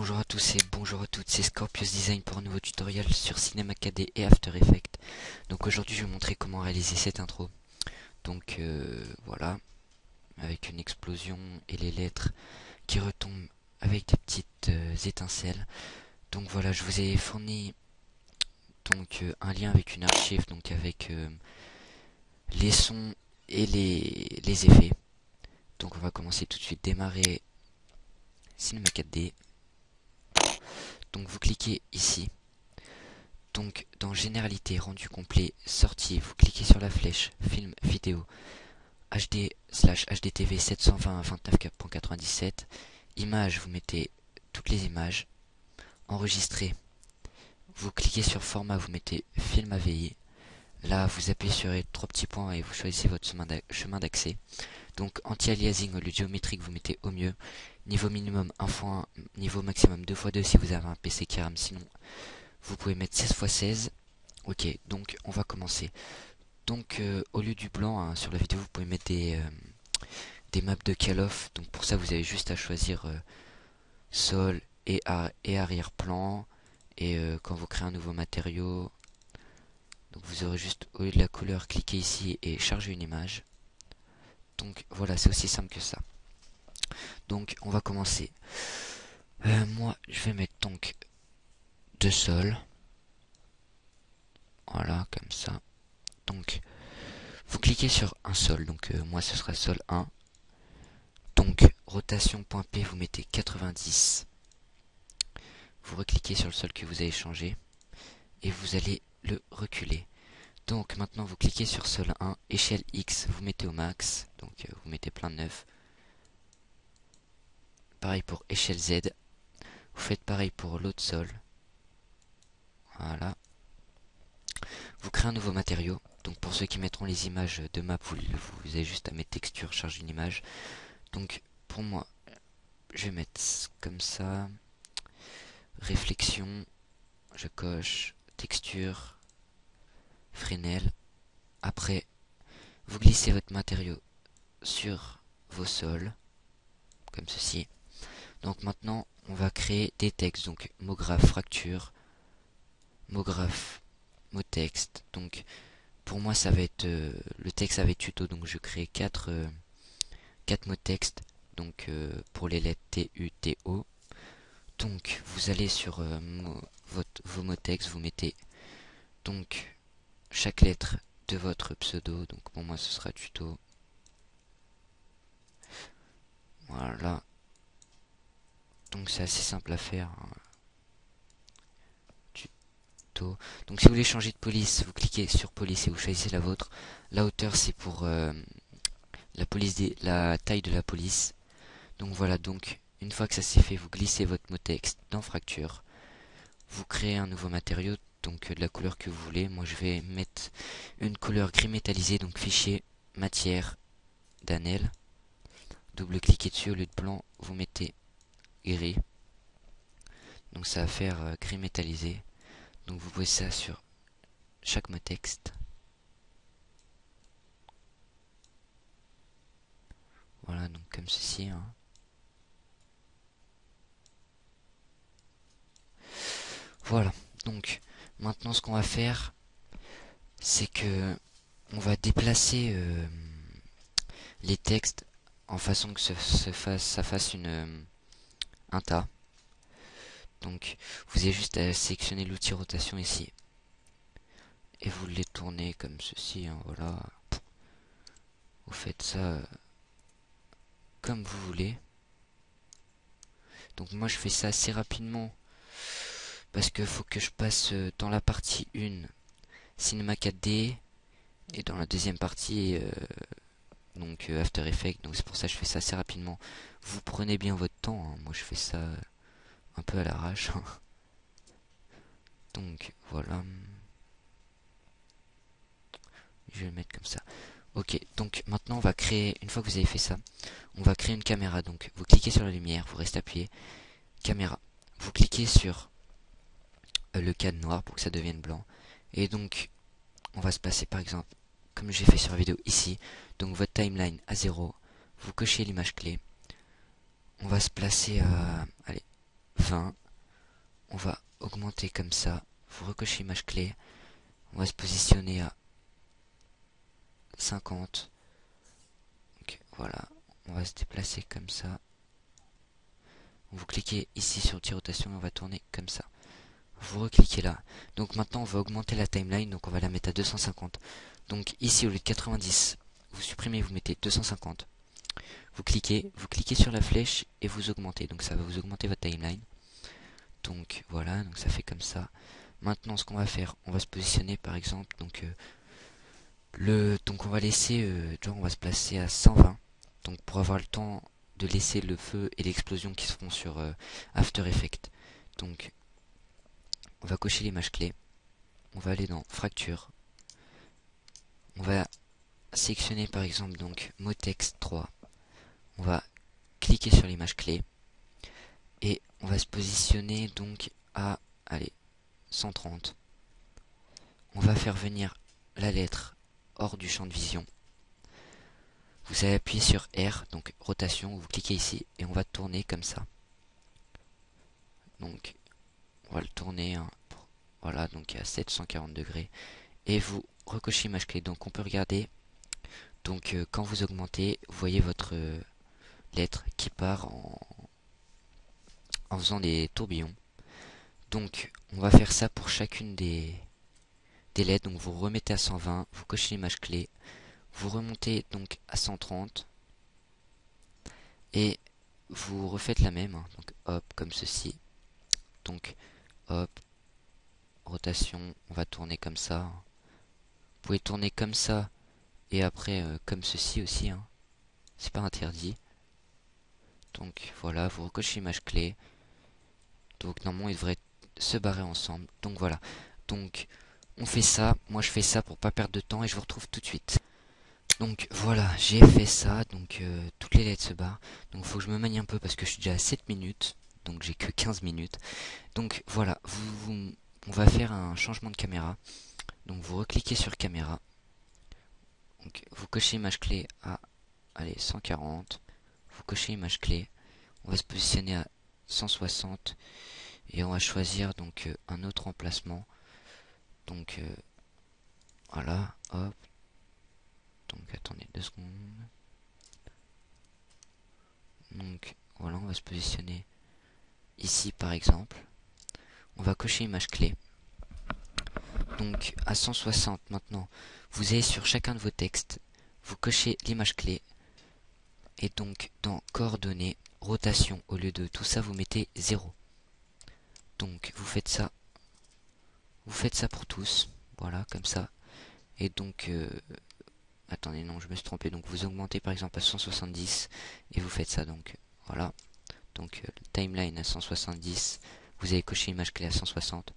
Bonjour à tous et bonjour à toutes, c'est Scorpius Design pour un nouveau tutoriel sur Cinema 4D et After Effects. Donc aujourd'hui je vais vous montrer comment réaliser cette intro. Donc voilà, avec une explosion et les lettres qui retombent avec des petites étincelles. Donc voilà, je vous ai fourni un lien avec une archive, donc avec les sons et les effets. Donc on va commencer tout de suite, démarrer Cinema 4D. Donc vous cliquez ici. Donc dans généralité, rendu complet, sortie, vous cliquez sur la flèche, film, vidéo, HD/HDTV 720 29.97, images, vous mettez toutes les images, enregistrer, vous cliquez sur format, vous mettez film AVI, là vous appuyez sur les trois petits points et vous choisissez votre chemin d'accès. Donc anti-aliasing au lieu de géométrique, vous mettez au mieux, niveau minimum 1x1, niveau maximum 2x2 si vous avez un PC qui rame, sinon vous pouvez mettre 16x16. Ok, donc on va commencer. Donc au lieu du blanc hein, sur la vidéo, vous pouvez mettre des maps de Call of. Donc pour ça, vous avez juste à choisir sol et arrière-plan. Et quand vous créez un nouveau matériau, donc vous aurez juste au lieu de la couleur, cliquez ici et chargez une image. Donc voilà, c'est aussi simple que ça. Donc on va commencer. Moi, je vais mettre donc deux sols. Voilà, comme ça. Donc vous cliquez sur un sol, donc moi ce sera sol 1. Donc rotation.p, vous mettez 90. Vous recliquez sur le sol que vous avez changé et vous allez le reculer. Donc maintenant vous cliquez sur sol 1, échelle X, vous mettez au max, donc vous mettez plein de 9. Pareil pour échelle Z, vous faites pareil pour l'autre sol. Voilà. Vous créez un nouveau matériau. Donc pour ceux qui mettront les images de map, vous avez juste à mettre texture, charge une image. Donc pour moi, je vais mettre comme ça. Réflexion, je coche, texture, Fresnel. Après, vous glissez votre matériau sur vos sols, comme ceci. Donc maintenant, on va créer des textes. Donc mot graphe, fracture, mot graphe, mot texte. Donc pour moi, ça va être le texte avec tuto. Donc je crée 4 mots texte. Donc pour les lettres T, U, T, O. Donc vous allez sur vos mots texte, vous mettez donc chaque lettre de votre pseudo. Donc pour moi ce sera tuto. Voilà. Donc c'est assez simple à faire. Tuto. Donc si vous voulez changer de police, vous cliquez sur police et vous choisissez la vôtre. La hauteur c'est pour la taille de la police. Donc voilà, donc une fois que ça c'est fait, vous glissez votre mot texte dans fracture. Vous créez un nouveau matériau, donc de la couleur que vous voulez. Moi je vais mettre une couleur gris métallisé, donc fichier, matière, Danel. Double-cliquez dessus, au lieu de blanc, vous mettez gris. Donc ça va faire gris métallisé. Donc vous posez ça sur chaque mot texte. Voilà, donc comme ceci. Hein. Voilà, donc maintenant ce qu'on va faire, c'est que on va déplacer les textes en façon que ça fasse un tas. Donc vous avez juste à sélectionner l'outil rotation ici. Et vous les tournez comme ceci, hein, voilà. Vous faites ça comme vous voulez. Donc moi je fais ça assez rapidement. Parce que faut que je passe dans la partie 1 Cinema 4D. Et dans la deuxième partie After Effects. Donc c'est pour ça que je fais ça assez rapidement. Vous prenez bien votre temps, hein. Moi je fais ça un peu à l'arrache. Donc voilà. Je vais le mettre comme ça. Ok, donc maintenant on va créer, une fois que vous avez fait ça, on va créer une caméra. Donc vous cliquez sur la lumière, vous restez appuyé, caméra. Vous cliquez sur le cadre noir pour que ça devienne blanc. Et donc on va se passer par exemple, comme j'ai fait sur la vidéo ici, donc votre timeline à 0, vous cochez l'image clé. On va se placer à allez, 20. On va augmenter comme ça. Vous recochez image clé. On va se positionner à 50. Donc voilà, on va se déplacer comme ça. Vous cliquez ici sur outil rotation et on va tourner comme ça. Vous recliquez là. Donc maintenant on va augmenter la timeline, donc on va la mettre à 250. Donc ici au lieu de 90, vous supprimez, vous mettez 250. Vous cliquez sur la flèche et vous augmentez. Donc ça va vous augmenter votre timeline. Donc voilà, donc ça fait comme ça. Maintenant ce qu'on va faire, on va se positionner par exemple, donc on va laisser, on va se placer à 120. Donc pour avoir le temps de laisser le feu et l'explosion qui se font sur After Effects. Donc on va cocher l'image clé. On va aller dans fracture. On va sélectionner par exemple donc Motex 3. On va cliquer sur l'image clé. Et on va se positionner donc à, allez, 130. On va faire venir la lettre hors du champ de vision. Vous allez appuyer sur R, donc rotation, vous cliquez ici et on va tourner comme ça. Donc on va le tourner, hein, voilà, donc à 740 degrés. Et vous recochez image clé. Donc on peut regarder, donc quand vous augmentez, vous voyez votre lettre qui part en faisant des tourbillons. Donc on va faire ça pour chacune des lettres. Donc vous remettez à 120, vous cochez l'image clé, vous remontez donc à 130 et vous refaites la même, hein, donc hop, comme ceci. Donc hop, rotation, on va tourner comme ça. Vous pouvez tourner comme ça et après comme ceci aussi, hein. C'est pas interdit. Donc voilà, vous recochez image clé. Donc normalement ils devraient se barrer ensemble. Donc voilà. Donc on fait ça. Moi je fais ça pour pas perdre de temps et je vous retrouve tout de suite. Donc voilà, j'ai fait ça. Donc toutes les lettres se barrent. Donc il faut que je me manie un peu parce que je suis déjà à 7 minutes. Donc j'ai que 15 minutes. Donc voilà, on va faire un changement de caméra. Donc vous recliquez sur caméra. Donc vous cochez image clé à, allez, 140. Vous cochez image clé. On va se positionner à 160 et on va choisir donc un autre emplacement. Donc voilà, hop. Donc attendez 2 secondes. Donc voilà, on va se positionner ici par exemple. On va cocher image clé. Donc à 160 maintenant, vous allez sur chacun de vos textes, vous cochez l'image clé et donc dans coordonnées, rotation, au lieu de tout ça vous mettez 0. Donc vous faites ça pour tous, voilà comme ça. Et donc attendez, non, je me suis trompé. Donc vous augmentez par exemple à 170 et vous faites ça. Donc voilà. Donc timeline à 170. Vous allez cocher image clé à 160.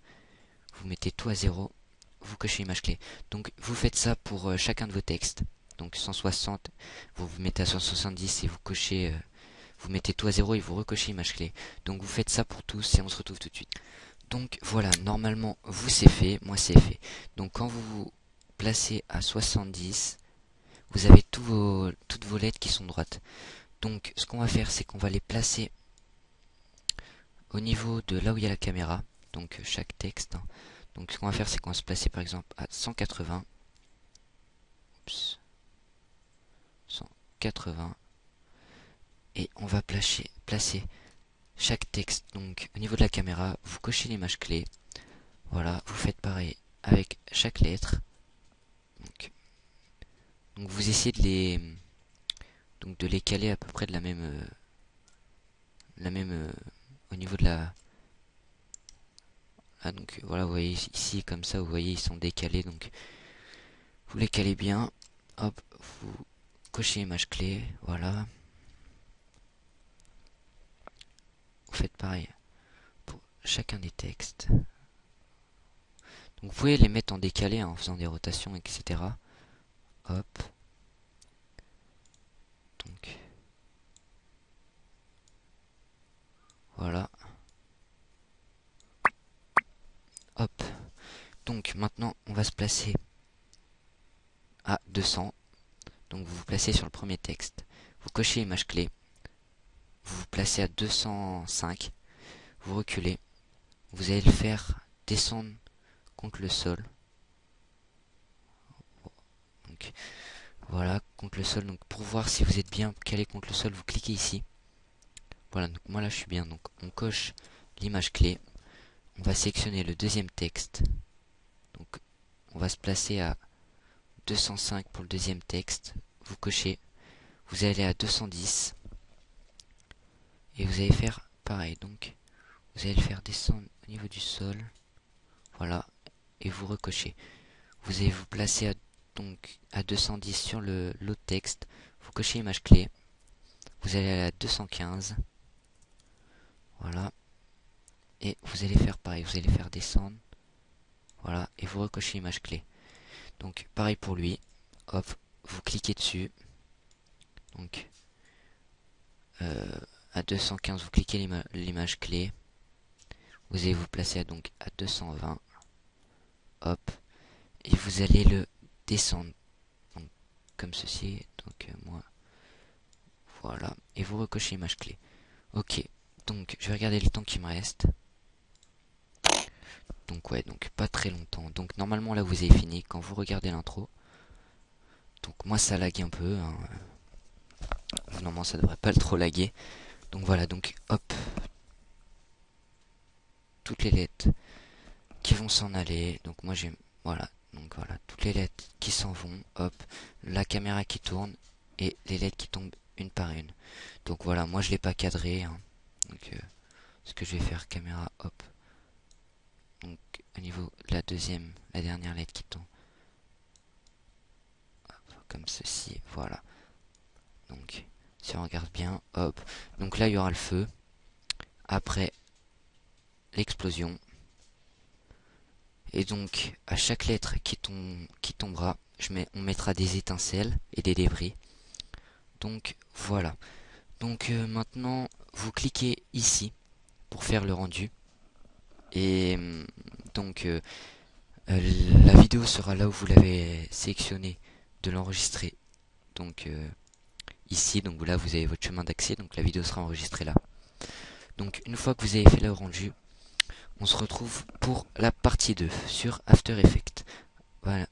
Vous mettez tout à 0. Vous cochez image clé. Donc vous faites ça pour chacun de vos textes. Donc 160, vous vous mettez à 170 et vous cochez, vous mettez tout à 0 et vous recochez image clé. Donc vous faites ça pour tous et on se retrouve tout de suite. Donc voilà, normalement vous c'est fait, moi c'est fait. Donc quand vous vous placez à 70, vous avez toutes vos lettres qui sont droites. Donc ce qu'on va faire, c'est qu'on va les placer au niveau de là où il y a la caméra. Donc chaque texte, hein. Donc ce qu'on va faire, c'est qu'on va se placer par exemple à 180. Oups. 180. Et on va placer chaque texte. Donc au niveau de la caméra, vous cochez l'image clé. Voilà, vous faites pareil avec chaque lettre. Donc vous essayez de les caler à peu près de la même au niveau de la. Ah, donc voilà, vous voyez ici comme ça, vous voyez ils sont décalés, donc vous les calez bien. Hop, vous cochez image clé, voilà. Vous faites pareil pour chacun des textes. Donc vous pouvez les mettre en décalé, hein, en faisant des rotations, etc. Hop. Donc voilà. Hop. Donc maintenant on va se placer à 200. Donc vous vous placez sur le premier texte. Vous cochez image clé. Vous vous placez à 205. vous reculez, vous allez le faire descendre contre le sol. Donc voilà, contre le sol. Donc pour voir si vous êtes bien calé contre le sol, vous cliquez ici. Voilà, donc moi là je suis bien. Donc on coche l'image clé. On va sélectionner le deuxième texte. Donc on va se placer à 205 pour le deuxième texte. Vous cochez. Vous allez à 210. Et vous allez faire pareil. Donc vous allez le faire descendre au niveau du sol. Voilà. Et vous recochez. Vous allez vous placer donc à 210 sur l'autre texte. Vous cochez image clé. Vous allez aller à 215. Voilà. Et vous allez faire pareil. Vous allez faire descendre. Voilà. Et vous recochez image clé. Donc pareil pour lui. Hop. Vous cliquez dessus. Donc à 215, vous cliquez l'image clé. Vous allez vous placer donc à 220. Hop. Et vous allez le descendre. Donc, comme ceci. Donc moi. Voilà. Et vous recochez image clé. Ok. Donc je vais regarder le temps qui me reste. Donc ouais, donc pas très longtemps. Donc normalement là vous avez fini quand vous regardez l'intro. Donc moi ça lag un peu. Hein. Normalement ça devrait pas trop laguer. Donc voilà, donc hop. Toutes les lettres qui vont s'en aller. Donc moi j'ai... Voilà. Donc voilà, toutes les lettres qui s'en vont. Hop. La caméra qui tourne. Et les lettres qui tombent une par une. Donc voilà, moi je l'ai pas cadré. Hein. Donc ce que je vais faire, caméra, hop. Donc au niveau de la dernière lettre qui tombe. Hop, comme ceci, voilà. Donc si on regarde bien, hop. Donc là il y aura le feu. Après l'explosion. Et donc à chaque lettre qui tombera, on mettra des étincelles et des débris. Donc voilà. Donc maintenant vous cliquez ici pour faire le rendu. Et donc la vidéo sera là où vous l'avez sélectionné de l'enregistrer. Donc ici, donc là vous avez votre chemin d'accès, donc la vidéo sera enregistrée là. Donc une fois que vous avez fait le rendu, on se retrouve pour la partie 2 sur After Effects. Voilà.